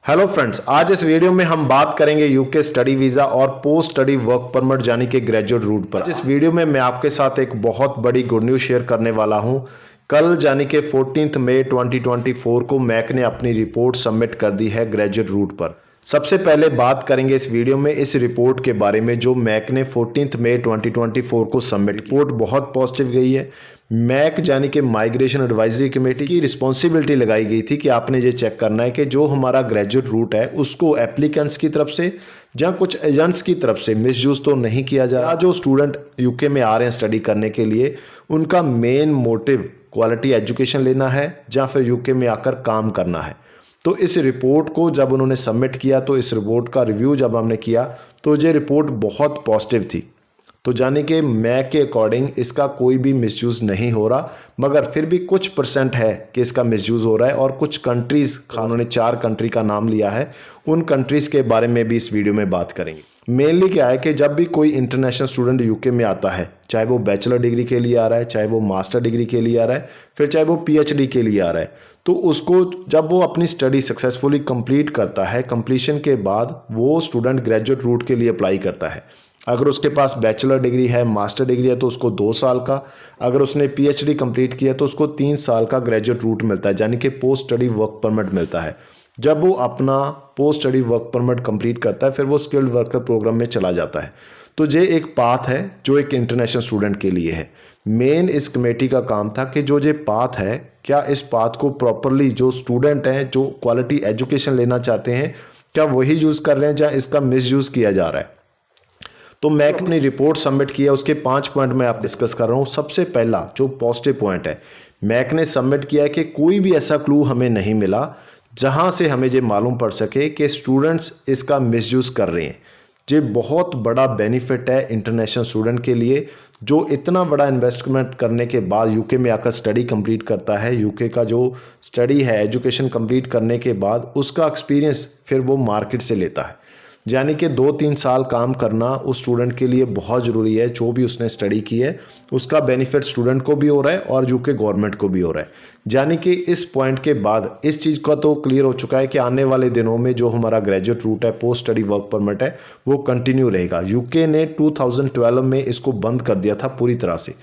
Hello friends, आज इस video में हम बात करेंगे यूके स्टडी वीज़ा और पोस्ट स्टडी वर्क परमिट यानी कि ग्रेजुएट रूट पर। आज इस वीडियो में मैं आपके साथ एक बहुत बड़ी गुड न्यूज़ शेयर करने वाला हूं। कल यानी कि 14 मई 2024 को मैक ने अपनी रिपोर्ट सबमिट कर दी है ग्रेजुएट रूट पर। सबसे पहले बात करेंगे इस वीडियो में इस रिपोर्ट के बारे में जो मैक ने 14 मई 2024 को सबमिट की। रिपोर्ट बहुत पॉजिटिव गई है। मैक यानी कि माइग्रेशन एडवाइजरी कमेटी की रिस्पॉन्सिबिलिटी लगाई गई थी कि आपने ये चेक करना है कि जो हमारा ग्रेजुएट रूट है उसको एप्लीकेंट्स की तरफ से या कुछ एजेंट्स की तरफ से मिसयूज तो नहीं किया जा रहा। जो स्टूडेंट यूके में आ रहे हैं स्टडी करने के लिए, उनका मेन मोटिव क्वालिटी एजुकेशन लेना है या फिर यूके में आकर काम करना है। तो इस रिपोर्ट को जब उन्होंने सबमिट किया, तो इस रिपोर्ट का रिव्यू जब हमने किया तो ये रिपोर्ट बहुत पॉजिटिव थी। तो जाने कि मैक के अकॉर्डिंग इसका कोई भी मिसयूज़ नहीं हो रहा, मगर फिर भी कुछ परसेंट है कि इसका मिसयूज़ हो रहा है। और कुछ कंट्रीज़, उन्होंने 4 कंट्री का नाम लिया है, उन कंट्रीज़ के बारे में भी इस वीडियो में बात करेंगे। मेनली क्या है कि जब भी कोई इंटरनेशनल स्टूडेंट यूके में आता है, चाहे वो बैचलर डिग्री के लिए आ रहा है, चाहे वो मास्टर डिग्री के लिए आ रहा है, फिर चाहे वो पीएचडी के लिए आ रहा है, तो उसको जब वो अपनी स्टडी सक्सेसफुली कंप्लीट करता है, कंप्लीशन के बाद वो स्टूडेंट ग्रेजुएट रूट के लिए अप्लाई करता है। अगर उसके पास बैचलर डिग्री है, मास्टर डिग्री है, तो उसको 2 साल का, अगर उसने पीएचडी कंप्लीट किया तो उसको 3 साल का ग्रेजुएट रूट मिलता है, यानी कि पोस्ट स्टडी वर्क परमिट मिलता है। जब वो अपना post study work permit complete करता है, फिर वो स्किल्ड वर्कर प्रोग्राम में चला जाता है। तो ये एक पाथ है जो एक इंटरनेशनल स्टूडेंट के लिए है। मेन इस कमेटी का काम था कि जो ये पाथ है, क्या इस पाथ को प्रॉपरली जो स्टूडेंट हैं जो क्वालिटी एजुकेशन लेना चाहते हैं, क्या वही यूज़ कर रहे हैं या इसका मिसयूज़ किया जा रहा है। तो मैक अपनी रिपोर्ट सबमिट की है, उसके 5 पॉइंट मैं आप डिस्कस कर रहा हूँ। सबसे पहला जो पॉजिटिव पॉइंट है, मैक ने सबमिट किया है कि कोई भी ऐसा क्लू हमें नहीं मिला जहाँ से हमें ये मालूम पड़ सके कि स्टूडेंट्स इसका मिसयूज़ कर रहे हैं। ये बहुत बड़ा बेनिफिट है इंटरनेशनल स्टूडेंट के लिए, जो इतना बड़ा इन्वेस्टमेंट करने के बाद यूके में आकर स्टडी कंप्लीट करता है। यूके का जो स्टडी है, एजुकेशन कंप्लीट करने के बाद उसका एक्सपीरियंस फिर वो मार्केट से लेता है। यानी कि 2-3 साल काम करना उस स्टूडेंट के लिए बहुत ज़रूरी है। जो भी उसने स्टडी की है उसका बेनिफिट स्टूडेंट को भी हो रहा है और यूके गवर्नमेंट को भी हो रहा है। यानी कि इस पॉइंट के बाद इस चीज़ का तो क्लियर हो चुका है कि आने वाले दिनों में जो हमारा ग्रेजुएट रूट है, पोस्ट स्टडी वर्क परमिट है, वो कंटिन्यू रहेगा। यूके ने 2012 में इसको बंद कर दिया था पूरी तरह से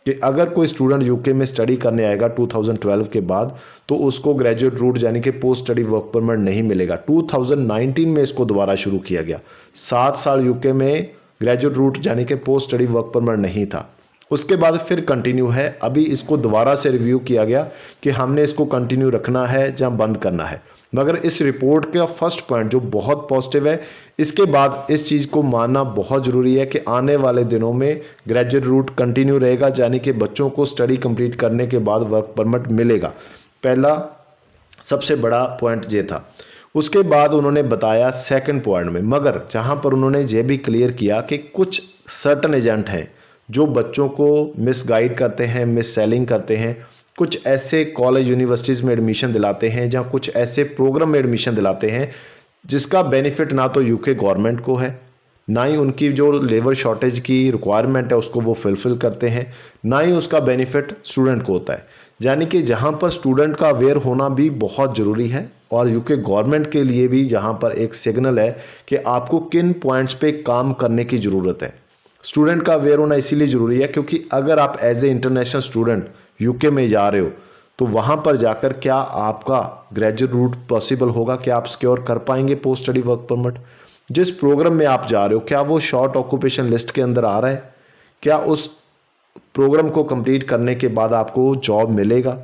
कि अगर कोई स्टूडेंट यूके में स्टडी करने आएगा 2012 के बाद, तो उसको ग्रेजुएट रूट यानी कि पोस्ट स्टडी वर्क परमिट नहीं मिलेगा। 2019 में इसको दोबारा शुरू किया गया। 7 साल यूके में ग्रेजुएट रूट यानी कि पोस्ट स्टडी वर्क परमिट नहीं था। उसके बाद फिर कंटिन्यू है। अभी इसको दोबारा से रिव्यू किया गया कि हमने इसको कंटिन्यू रखना है या बंद करना है। मगर इस रिपोर्ट का फर्स्ट पॉइंट जो बहुत पॉजिटिव है, इसके बाद इस चीज़ को मानना बहुत ज़रूरी है कि आने वाले दिनों में ग्रेजुएट रूट कंटिन्यू रहेगा, यानी कि बच्चों को स्टडी कंप्लीट करने के बाद वर्क परमिट मिलेगा। पहला सबसे बड़ा पॉइंट ये था। उसके बाद उन्होंने बताया सेकंड पॉइंट में, मगर जहाँ पर उन्होंने ये भी क्लियर किया कि कुछ सर्टन एजेंट हैं जो बच्चों को मिसगाइड करते हैं, मिस सेलिंग करते हैं, कुछ ऐसे कॉलेज यूनिवर्सिटीज़ में एडमिशन दिलाते हैं या कुछ ऐसे प्रोग्राम में एडमिशन दिलाते हैं जिसका बेनिफिट ना तो यूके गवर्नमेंट को है, ना ही उनकी जो लेबर शॉर्टेज की रिक्वायरमेंट है उसको वो फुलफिल करते हैं, ना ही उसका बेनिफिट स्टूडेंट को होता है। यानी कि जहाँ पर स्टूडेंट का अवेयर होना भी बहुत ज़रूरी है और यूके गवर्नमेंट के लिए भी जहाँ पर एक सिग्नल है कि आपको किन पॉइंट्स पे काम करने की ज़रूरत है। स्टूडेंट का अवेयर होना इसीलिए ज़रूरी है क्योंकि अगर आप as a international student UK में जा रहे हो तो वहाँ पर जाकर क्या आपका ग्रेजुएट रूट पॉसिबल होगा, क्या आप सिक्योर कर पाएंगे पोस्ट स्टडी वर्क परमिट। जिस प्रोग्राम में आप जा रहे हो क्या वो शॉर्ट ऑक्यूपेशन लिस्ट के अंदर आ रहा है, क्या उस प्रोग्राम को कंप्लीट करने के बाद आपको जॉब मिलेगा।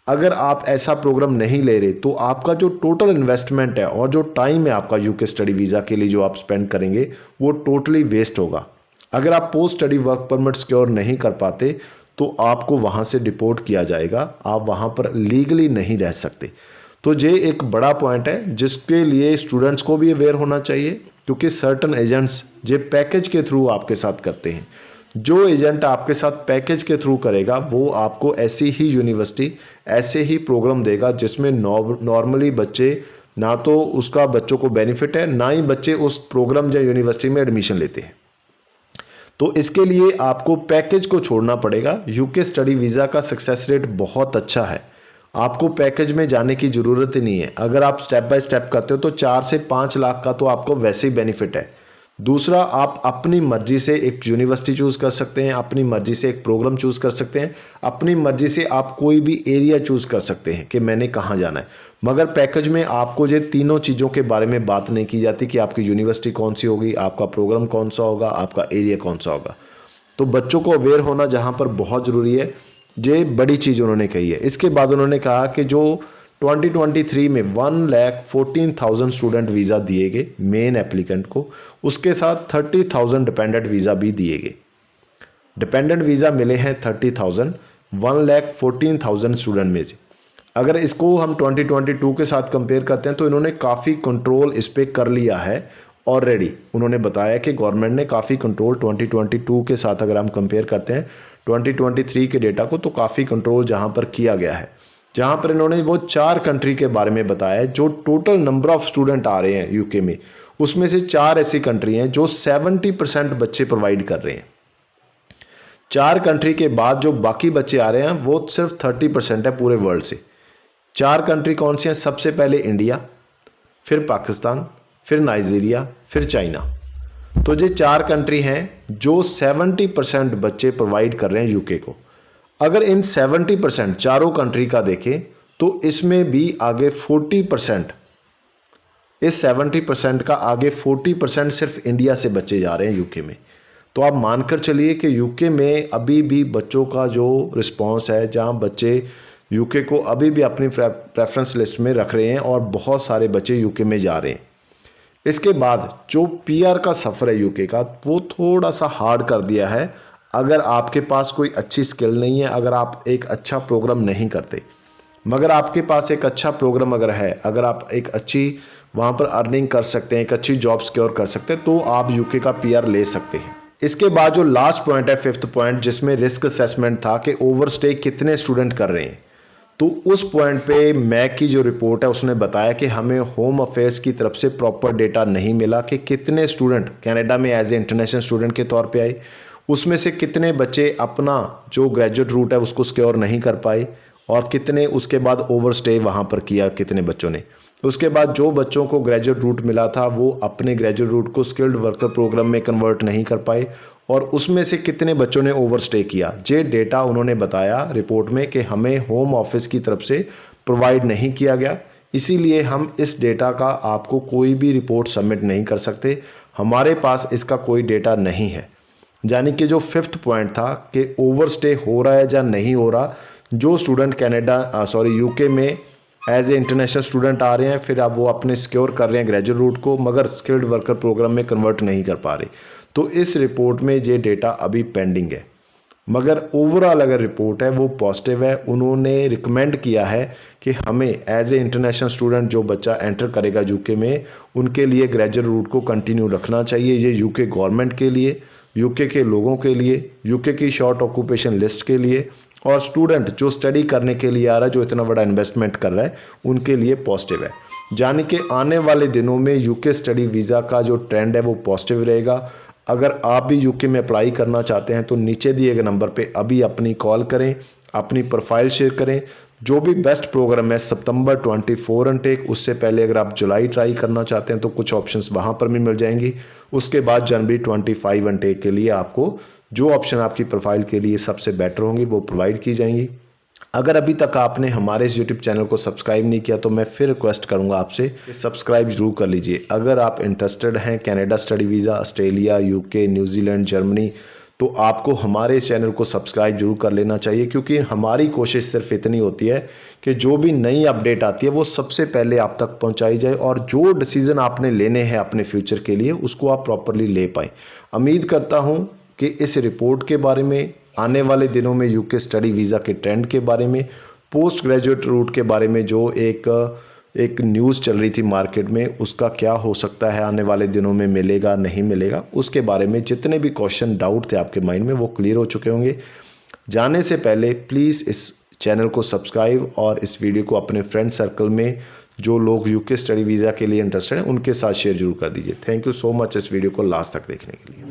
अगर आप ऐसा प्रोग्राम नहीं ले रहे तो आपका जो टोटल इन्वेस्टमेंट है और जो टाइम है आपका यूके स्टडी वीज़ा के लिए जो आप स्पेंड करेंगे वो टोटली वेस्ट होगा। अगर आप post study work permit secure नहीं कर पाते तो आपको वहाँ से डिपोर्ट किया जाएगा, आप वहाँ पर लीगली नहीं रह सकते। तो ये एक बड़ा पॉइंट है जिसके लिए स्टूडेंट्स को भी अवेयर होना चाहिए, क्योंकि सर्टन एजेंट्स ये पैकेज के थ्रू आपके साथ करते हैं। जो एजेंट आपके साथ पैकेज के थ्रू करेगा वो आपको ऐसी ही यूनिवर्सिटी, ऐसे ही प्रोग्राम देगा जिसमें नॉर्मली बच्चे ना तो उसका बच्चों को बेनिफिट है, ना ही बच्चे उस प्रोग्राम या यूनिवर्सिटी में एडमिशन लेते हैं। तो इसके लिए आपको पैकेज को छोड़ना पड़ेगा। यूके स्टडी वीज़ा का सक्सेस रेट बहुत अच्छा है आपको पैकेज में जाने की ज़रूरत ही नहीं है। अगर आप स्टेप बाय स्टेप करते हो तो 4 से 5 लाख का तो आपको वैसे ही बेनिफिट है। दूसरा, आप अपनी मर्जी से एक यूनिवर्सिटी चूज़ कर सकते हैं, अपनी मर्जी से एक प्रोग्राम चूज़ कर सकते हैं, अपनी मर्जी से आप कोई भी एरिया चूज़ कर सकते हैं कि मैंने कहाँ जाना है। मगर पैकेज में आपको ये तीनों चीज़ों के बारे में बात नहीं की जाती कि आपकी यूनिवर्सिटी कौन सी होगी, आपका प्रोग्राम कौन सा होगा, आपका एरिया कौन सा होगा। तो बच्चों को अवेयर होना जहाँ पर बहुत ज़रूरी है, ये बड़ी चीज़ उन्होंने कही है। इसके बाद उन्होंने कहा कि जो 2023 में 1,14,000 स्टूडेंट वीज़ा दिए गए मेन एप्लीकेंट को, उसके साथ 30,000 डिपेंडेंट वीज़ा भी दिए गए। डिपेंडेंट वीज़ा मिले हैं 30,000 1,14,000 स्टूडेंट में से। अगर इसको हम 2022 के साथ कंपेयर करते हैं तो इन्होंने काफ़ी कंट्रोल इस पर कर लिया है ऑलरेडी। उन्होंने बताया कि गवर्नमेंट ने काफ़ी कंट्रोल 2022 के साथ अगर हम कंपेयर करते हैं 2023 के डेटा को, तो काफ़ी कंट्रोल जहां पर किया गया है। जहां पर इन्होंने वो 4 कंट्री के बारे में बताया है जो टोटल नंबर ऑफ स्टूडेंट आ रहे हैं यूके में, उसमें से 4 ऐसी कंट्री हैं जो 70% बच्चे प्रोवाइड कर रहे हैं। 4 कंट्री के बाद जो बाकी बच्चे आ रहे हैं वो सिर्फ 30% है पूरे वर्ल्ड से। 4 कंट्री कौन सी हैं? सबसे पहले इंडिया, फिर पाकिस्तान, फिर नाइजीरिया, फिर चाइना। तो ये 4 कंट्री हैं जो 70% बच्चे प्रोवाइड कर रहे हैं यूके को। अगर इन 70% चारों कंट्री का देखें तो इसमें भी आगे 40%, इस 70% का आगे 40% सिर्फ इंडिया से बच्चे जा रहे हैं यूके में। तो आप मानकर चलिए कि यूके में अभी भी बच्चों का जो रिस्पॉन्स है, जहां बच्चे यूके को अभी भी अपनी प्रेफरेंस लिस्ट में रख रहे हैं और बहुत सारे बच्चे यूके में जा रहे हैं। इसके बाद जो पीआर का सफ़र है यूके का, वो थोड़ा सा हार्ड कर दिया है। अगर आपके पास कोई अच्छी स्किल नहीं है, अगर आप एक अच्छा प्रोग्राम नहीं करते, मगर आपके पास एक अच्छा प्रोग्राम अगर है, अगर आप एक अच्छी वहाँ पर अर्निंग कर सकते हैं, एक अच्छी जॉब सिक्योर कर सकते हैं, तो आप यूके का पीआर ले सकते हैं। इसके बाद जो लास्ट पॉइंट है, 5th पॉइंट, जिसमें रिस्क असेसमेंट था कि ओवरस्टे कितने स्टूडेंट कर रहे हैं, तो उस पॉइंट पे मैक की जो रिपोर्ट है उसने बताया कि हमें होम अफेयर्स की तरफ से प्रॉपर डेटा नहीं मिला कि कितने स्टूडेंट कनाडा में एज ए इंटरनेशनल स्टूडेंट के तौर पे आए, उसमें से कितने बच्चे अपना जो ग्रेजुएट रूट है उसको सिक्योर नहीं कर पाए, और कितने उसके बाद ओवरस्टे वहाँ पर किया कितने बच्चों ने। उसके बाद जो बच्चों को ग्रेजुएट रूट मिला था वो अपने ग्रेजुएट रूट को स्किल्ड वर्कर प्रोग्राम में कन्वर्ट नहीं कर पाए, और उसमें से कितने बच्चों ने ओवरस्टे किया। ये डेटा उन्होंने बताया रिपोर्ट में कि हमें होम ऑफिस की तरफ से प्रोवाइड नहीं किया गया, इसीलिए हम इस डेटा का आपको कोई भी रिपोर्ट सबमिट नहीं कर सकते, हमारे पास इसका कोई डेटा नहीं है। यानी कि जो 5th पॉइंट था कि ओवरस्टे हो रहा है या नहीं हो रहा, जो स्टूडेंट यूके में एज ए इंटरनेशनल स्टूडेंट आ रहे हैं, फिर अब वो अपने सिक्योर कर रहे हैं ग्रेजुएट रूट को, मगर स्किल्ड वर्कर प्रोग्राम में कन्वर्ट नहीं कर पा रहे, तो इस रिपोर्ट में ये डेटा अभी पेंडिंग है। मगर ओवरऑल अगर रिपोर्ट है वो पॉजिटिव है। उन्होंने रिकमेंड किया है कि हमें एज ए इंटरनेशनल स्टूडेंट जो बच्चा एंटर करेगा यूके में, उनके लिए ग्रेजुएट रूट को कंटिन्यू रखना चाहिए। ये यूके गवर्नमेंट के लिए, यूके के लोगों के लिए, यूके की शॉर्ट ऑक्यूपेशन लिस्ट के लिए, और स्टूडेंट जो स्टडी करने के लिए आ रहा है, जो इतना बड़ा इन्वेस्टमेंट कर रहा है, उनके लिए पॉजिटिव है। यानी कि आने वाले दिनों में यूके स्टडी वीज़ा का जो ट्रेंड है वो पॉजिटिव रहेगा। अगर आप भी यूके में अप्लाई करना चाहते हैं तो नीचे दिए गए नंबर पे अभी अपनी कॉल करें, अपनी प्रोफाइल शेयर करें। जो भी बेस्ट प्रोग्राम है सितंबर 24 इनटेक, उससे पहले अगर आप जुलाई ट्राई करना चाहते हैं तो कुछ ऑप्शंस वहाँ पर भी मिल जाएंगी। उसके बाद जनवरी 25 इनटेक के लिए आपको जो ऑप्शन आपकी प्रोफाइल के लिए सबसे बेटर होंगी वो प्रोवाइड की जाएंगी। अगर अभी तक आपने हमारे इस यूट्यूब चैनल को सब्सक्राइब नहीं किया तो मैं फिर रिक्वेस्ट करूंगा आपसे कि सब्सक्राइब जरूर कर लीजिए। अगर आप इंटरेस्टेड हैं Canada study visa, Australia, UK, New Zealand, Germany, तो आपको हमारे चैनल को सब्सक्राइब जरूर कर लेना चाहिए, क्योंकि हमारी कोशिश सिर्फ इतनी होती है कि जो भी नई अपडेट आती है वो सबसे पहले आप तक पहुंचाई जाए, और जो डिसीज़न आपने लेने हैं अपने फ्यूचर के लिए उसको आप प्रॉपरली ले पाएँ। उम्मीद करता हूँ कि इस रिपोर्ट के बारे में, आने वाले दिनों में यूके स्टडी वीज़ा के ट्रेंड के बारे में, पोस्ट ग्रेजुएट रूट के बारे में जो एक न्यूज़ चल रही थी मार्केट में, उसका क्या हो सकता है आने वाले दिनों में, मिलेगा नहीं मिलेगा, उसके बारे में जितने भी क्वेश्चन डाउट थे आपके माइंड में वो क्लियर हो चुके होंगे। जाने से पहले प्लीज़ इस चैनल को सब्सक्राइब और इस वीडियो को अपने फ्रेंड सर्कल में जो लोग यूके स्टडी वीज़ा के लिए इंटरेस्टेड हैं उनके साथ शेयर जरूर कर दीजिए। थैंक यू सो मच इस वीडियो को लास्ट तक देखने के लिए।